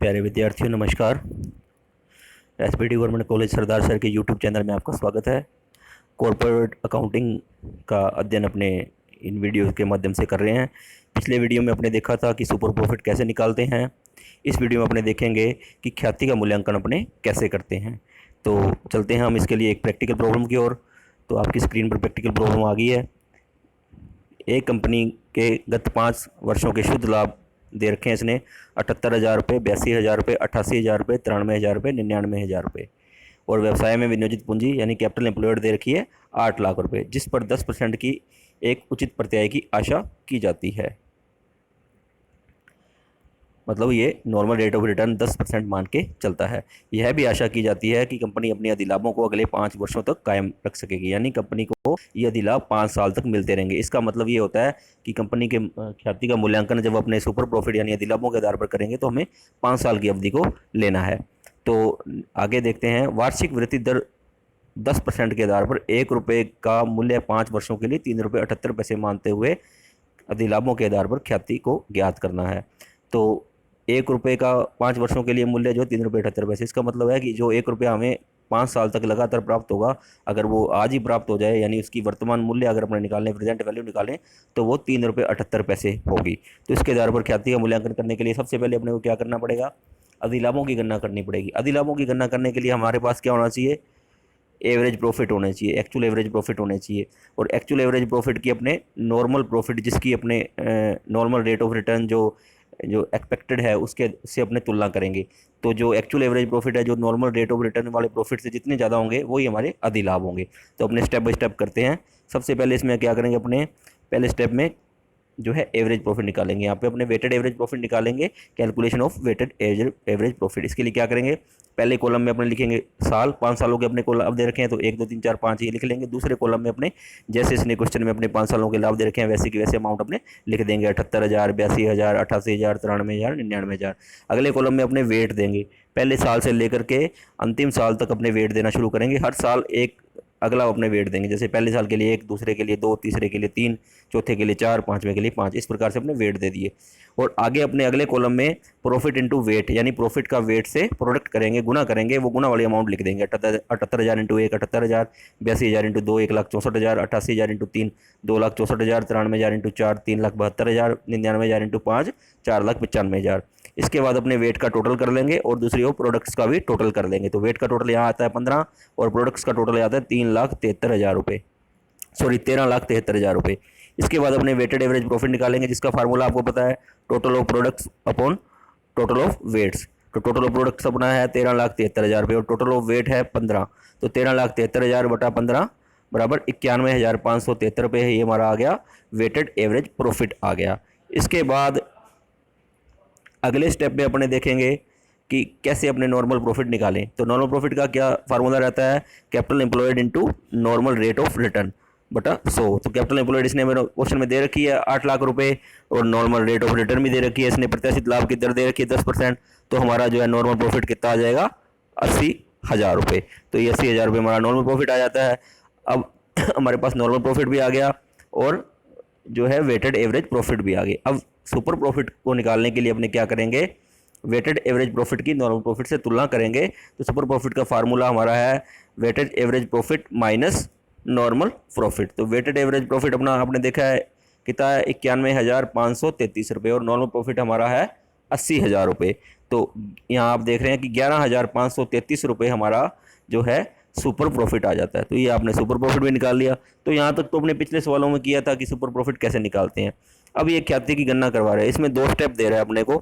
प्यारे विद्यार्थियों नमस्कार। एसपीटी गवर्नमेंट कॉलेज सरदार सर के यूट्यूब चैनल में आपका स्वागत है। कॉर्पोरेट अकाउंटिंग का अध्ययन अपने इन वीडियो के माध्यम से कर रहे हैं। पिछले वीडियो में अपने देखा था कि सुपर प्रॉफिट कैसे निकालते हैं। इस वीडियो में अपने देखेंगे कि ख्याति का मूल्यांकन अपने कैसे करते हैं। तो चलते हैं हम इसके लिए एक प्रैक्टिकल प्रॉब्लम की ओर। तो आपकी स्क्रीन पर प्रैक्टिकल प्रॉब्लम आ गई है। एक कंपनी के गत 5 वर्षों के शुद्ध लाभ दे रखे हैं इसने 78,000 रुपये, 82,000 रुपये, 88,000 रुपये, 93,000 रुपये, 99,000 रुपये। और व्यवसाय में विनियोजित पूंजी यानी कैपिटल एम्प्लॉयड दे रखी है 8 लाख रुपये, जिस पर 10% की एक उचित प्रत्याय की आशा की जाती है। मतलब ये नॉर्मल रेट ऑफ रिटर्न 10% मान के चलता है। यह भी आशा की जाती है कि कंपनी अपने अधिलाभों को अगले 5 वर्षों तक कायम रख सकेगी, यानी कंपनी को ये अधिलाभ 5 साल तक मिलते रहेंगे। इसका मतलब ये होता है कि कंपनी के ख्याति का मूल्यांकन जब अपने सुपर प्रॉफिट यानी अधिलाभों के आधार पर करेंगे तो हमें 5 साल की अवधि को लेना है। तो आगे देखते हैं। वार्षिक वृद्धि दर 10% के आधार पर 1 रुपये का मूल्य 5 वर्षों के लिए 3.78 रुपये मानते हुए अधिलाभों के आधार पर ख्याति को ज्ञात करना है। तो 1 रुपये का 5 वर्षों के लिए मूल्य जो 3.78 रुपये, इसका मतलब है कि जो 1 रुपया हमें 5 साल तक लगातार प्राप्त होगा, अगर वो आज ही प्राप्त हो जाए यानी उसकी वर्तमान मूल्य अगर अपने निकालें, प्रेजेंट वैल्यू निकालें, तो वो 3.78 रुपये होगी। तो इसके आधार पर ख्याति का मूल्यांकन करने के लिए सबसे पहले अपने को क्या करना पड़ेगा, अधिलाभों की गणना करनी पड़ेगी। अधिलाभों की गणना करने के लिए हमारे पास क्या होना चाहिए, एवरेज प्रॉफिट होने चाहिए, एक्चुअल एवरेज प्रॉफिट होने चाहिए। और एक्चुअल एवरेज प्रॉफिट की अपने नॉर्मल प्रॉफिट जिसकी अपने नॉर्मल रेट ऑफ रिटर्न जो एक्सपेक्टेड है उसके से अपने तुलना करेंगे। तो जो एक्चुअल एवरेज प्रॉफिट है जो नॉर्मल रेट ऑफ रिटर्न वाले प्रॉफिट से जितने ज़्यादा होंगे वही हमारे अधिलाभ होंगे। तो अपने स्टेप बाय स्टेप करते हैं। सबसे पहले इसमें क्या करेंगे, अपने पहले स्टेप में जो है एवरेज प्रॉफिट निकालेंगे। यहाँ पे अपने वेटेड एवरेज प्रॉफिट निकालेंगे, calculation of weighted average profit. इसके लिए क्या करेंगे, पहले कॉलम में अपने लिखेंगे साल, 5 सालों के अपने कॉलम अब दे रखे हैं तो 1 2 3 4 5 ये लिख लेंगे। दूसरे कॉलम में अपने जैसे इसने क्वेश्चन में अपने 5 सालों के लाभ दे रखे हैं वैसे की वैसे अमाउंट अपने लिख देंगे, 78,000, 82,000, 88,000, 93,000, 99,000। अगले कॉलम में अपने वेट देंगे, पहले साल से लेकर के अंतिम साल तक अपने वेट देना शुरू करेंगे। हर साल एक अगला अपने वेट देंगे, जैसे पहले साल के लिए 1, दूसरे के लिए 2, तीसरे के लिए 3, चौथे के लिए 4, पाँचवें के लिए 5, इस प्रकार से अपने वेट दे दिए। और आगे अपने अगले कॉलम में प्रॉफिट इनटू वेट यानी प्रॉफिट का वेट से प्रोडक्ट करेंगे, गुना करेंगे, वो गुना वाली अमाउंट लिख देंगे। 78,000 into 1 78,000, 82,000 into 2 1,64,000, 88,000 into 3 2,64,000, 93,000 into 4 3,72,000, 99,000 into 5 4,95,000। इसके बाद अपने वेट का टोटल कर लेंगे और दूसरी ओर प्रोडक्ट्स का भी टोटल कर लेंगे। तो वेट का टोटल यहाँ आता है 15 और प्रोडक्ट्स का टोटल आता है 3,73,000 रुपये, सॉरी 13,73,000 रुपये। इसके बाद अपने वेटेड एवरेज प्रॉफिट निकालेंगे जिसका फार्मूला आपको पता है, total of products upon total of weights. तो टोटल ऑफ प्रोडक्ट्स अपना है 13,73,000 रुपये और टोटल ऑफ वेट है 15। तो 13,73,000 बटा 15 बराबर 91,573 रुपये है। ये हमारा आ गया वेटेड एवरेज प्रॉफिट आ गया। इसके बाद अगले स्टेप में अपने देखेंगे कि कैसे अपने नॉर्मल प्रॉफिट निकालें। तो नॉर्मल प्रॉफिट का क्या फार्मूला रहता है, capital employed into normal rate of return बटा 100। तो कैपिटल एम्प्लॉयड इसने मेरे क्वेश्चन में दे रखी है 8 लाख रुपए और नॉर्मल रेट ऑफ रिटर्न भी दे रखी है, इसने प्रत्याशित लाभ की दर दे रखी है 10%। तो हमारा जो है नॉर्मल प्रॉफिट कितना आ जाएगा, 80,000 रुपये। तो ये 80,000 रुपये हमारा नॉर्मल प्रॉफिट आ जाता है। अब हमारे पास नॉर्मल प्रॉफिट भी आ गया और जो है वेटेड एवरेज प्रॉफिट भी आ गई। अब सुपर प्रॉफिट को निकालने के लिए अपने क्या करेंगे, वेटेड एवरेज प्रॉफिट की नॉर्मल प्रॉफिट से तुलना करेंगे। तो सुपर प्रॉफिट का फार्मूला हमारा है weighted average profit minus normal profit. तो वेटेड एवरेज प्रॉफिट अपना आपने देखा है कितना है, 91,533 रुपये और नॉर्मल प्रॉफिट हमारा है 80,000 रुपये। तो यहाँ आप देख रहे हैं कि 11,533 रुपये हमारा जो है सुपर प्रॉफिट आ जाता है। तो ये आपने सुपर प्रॉफिट भी निकाल लिया। तो यहाँ तक तो अपने पिछले सवालों में किया था कि सुपर प्रॉफिट कैसे निकालते हैं। अब ये ख्याति की गणना करवा रहे हैं, इसमें 2 स्टेप दे रहा है अपने को।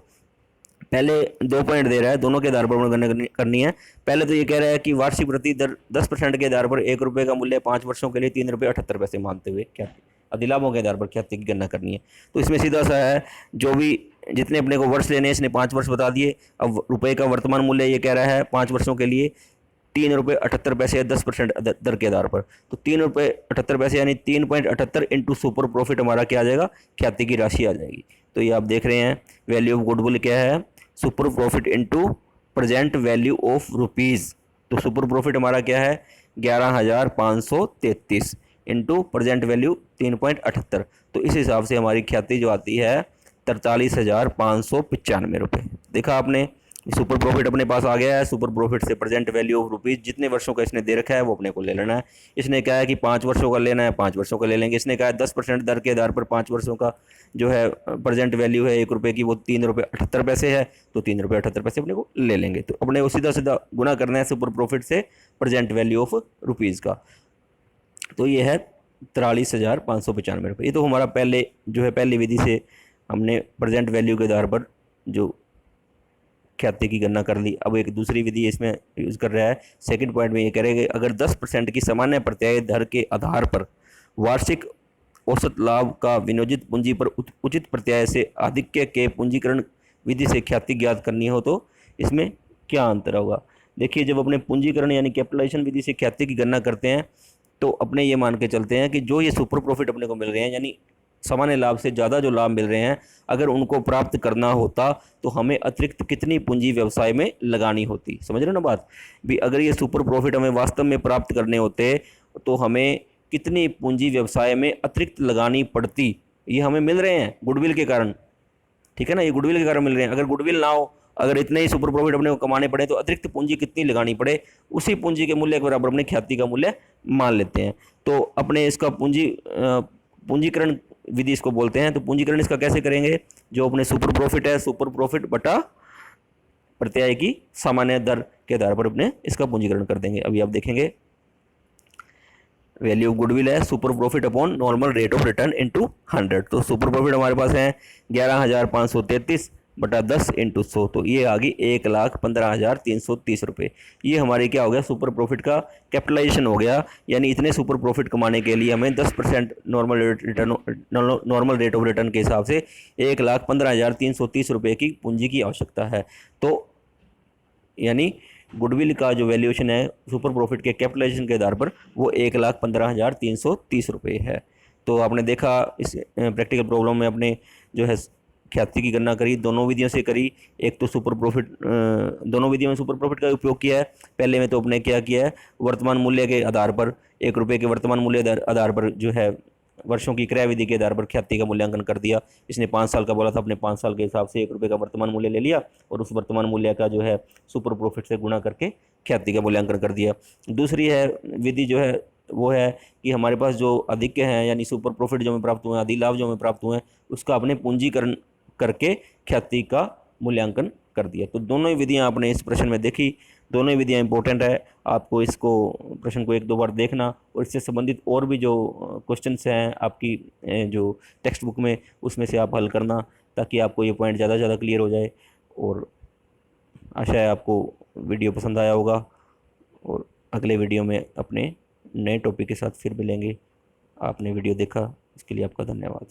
पहले 2 पॉइंट दे रहा है, दोनों के आधार पर गणना करनी है। पहले तो ये कह रहा है कि वार्षिक वृद्धि दर 10% के आधार पर 1 रुपये का मूल्य 5 वर्षों के लिए 3.78 रुपये मानते हुए ख्याति अधिलाभों के आधार पर ख्याति की गणना करनी है। तो इसमें सीधा सा है, जो भी जितने अपने को वर्ष लेने हैं इसने 5 वर्ष बता दिए। अब रुपये का वर्तमान मूल्य ये कह रहा है 5 वर्षों के लिए 3.78 रुपये 10% दर के आधार पर। तो 3.78 यानी 3.78 इंटू सुपर प्रॉफिट हमारा क्या आ जाएगा, ख्याति की राशि आ जाएगी। तो ये आप देख रहे हैं वैल्यू ऑफ गुडविल क्या है, super profit into present value of rupees. तो सुपर प्रॉफिट हमारा क्या है 11,533 इंटू प्रेजेंट वैल्यू 3.78। तो इस हिसाब से हमारी ख्याति जो आती है 43,595 रुपये। देखा आपने, सुपर प्रॉफिट अपने पास आ गया है। सुपर प्रॉफिट से प्रेजेंट वैल्यू ऑफ रुपीज़ जितने वर्षों का इसने दे रखा है वो अपने को ले लेना है। इसने कहा है कि 5 वर्षों का लेना है, 5 वर्षों का ले लेंगे। इसने कहा है 10% दर के आधार पर 5 वर्षों का जो है प्रेजेंट वैल्यू है 1 रुपये की, वो 3 रुपये 78 पैसे है, तो 3 रुपये 78 पैसे अपने को ले लेंगे। तो अपने को सीधा सीधा गुना करना है सुपर प्रॉफिट से प्रेजेंट वैल्यू ऑफ रुपीज़ का। तो ये है 43,595 रुपये। ये तो हमारा पहले जो है पहली विधि से हमने प्रेजेंट वैल्यू के आधार पर जो ख्याति की गणना कर ली। अब एक दूसरी विधि इसमें यूज़ कर रहा है। सेकंड पॉइंट में ये करेंगे, अगर 10% की सामान्य प्रत्याय दर के आधार पर वार्षिक औसत लाभ का विनियोजित पूंजी पर उचित प्रत्याय से आधिक्य के पूंजीकरण विधि से ख्याति ज्ञात करनी हो तो इसमें क्या अंतर होगा। देखिए, जब अपने पूंजीकरण यानी कैपिटलाइजेशन विधि से ख्याति की गणना करते हैं तो अपने ये मान के चलते हैं कि जो ये सुपर प्रॉफिट अपने को मिल रहे हैं, यानी सामान्य लाभ से ज़्यादा जो लाभ मिल रहे हैं, अगर उनको प्राप्त करना होता तो हमें अतिरिक्त कितनी पूंजी व्यवसाय में लगानी होती। समझ रहे हो ना बात भी, अगर ये सुपर प्रॉफिट हमें वास्तव में प्राप्त करने होते तो हमें कितनी पूंजी व्यवसाय में अतिरिक्त लगानी पड़ती। ये हमें मिल रहे हैं गुडविल के कारण, ठीक है ना, ये गुडविल के कारण मिल रहे हैं। अगर गुडविल ना हो, अगर इतने ही सुपर प्रॉफिट अपने को कमाने पड़े तो अतिरिक्त पूंजी कितनी लगानी पड़े, उसी पूंजी के मूल्य के बराबर अपने ख्याति का मूल्य मान लेते हैं। तो अपने इसका पूंजीकरण विधि इसको बोलते हैं। तो पूंजीकरण इसका कैसे करेंगे, जो अपने सुपर प्रॉफिट है, सुपर प्रॉफिट बटा प्रत्याय की सामान्य दर के आधार पर अपने इसका पूंजीकरण कर देंगे। अभी आप देखेंगे, वैल्यू ऑफ गुडविल है super profit upon normal rate of return into 100। तो सुपर प्रॉफिट हमारे पास है 11,533 बटा 10 इंटू 100, तो ये आ गई 1,15,330 रुपये। ये हमारे क्या हो गया, सुपर प्रॉफिट का कैपिटलाइजेशन हो गया। यानी इतने सुपर प्रॉफिट कमाने के लिए हमें 10% नॉर्मल रेट ऑफ रिटर्न के हिसाब से 1,15,330 रुपये की पूंजी की आवश्यकता है। तो यानी गुडविल का जो वैल्यूएशन है सुपर प्रॉफिट के कैपिटलाइजेशन के आधार पर वो 1,15,330 रुपये है। तो आपने देखा इस प्रैक्टिकल प्रॉब्लम में अपने जो है ख्याति की गणना करी, दोनों विधियों से करी। एक तो सुपर प्रॉफिट, दोनों विधियों में सुपर प्रॉफिट का उपयोग किया है। पहले में तो अपने क्या किया है, वर्तमान मूल्य के आधार पर 1 रुपये के वर्तमान मूल्य आधार पर जो है वर्षों की क्रय विधि के आधार पर ख्याति का मूल्यांकन कर दिया। इसने 5 साल का बोला था, अपने 5 साल के हिसाब से 1 रुपये का वर्तमान मूल्य ले लिया और उस वर्तमान मूल्य का जो है सुपर प्रॉफिट से गुणा करके ख्याति का मूल्यांकन कर दिया। दूसरी है विधि जो है वो है कि हमारे पास जो अधिक्य हैं यानी सुपर प्रॉफिट जो हमें प्राप्त हुए हैं, अधिक लाभ जो हमें प्राप्त हुए हैं, उसका अपने पूंजीकरण करके ख्याति का मूल्यांकन कर दिया। तो दोनों ही विधियां आपने इस प्रश्न में देखी, दोनों ही विधियां इंपॉर्टेंट है। आपको इसको प्रश्न को 1-2 बार देखना और इससे संबंधित और भी जो क्वेश्चंस हैं आपकी जो टेक्स्ट बुक में, उसमें से आप हल करना, ताकि आपको ये पॉइंट ज़्यादा से ज़्यादा क्लियर हो जाए। और आशा है आपको वीडियो पसंद आया होगा और अगले वीडियो में अपने नए टॉपिक के साथ फिर मिलेंगे। आपने वीडियो देखा इसके लिए आपका धन्यवाद।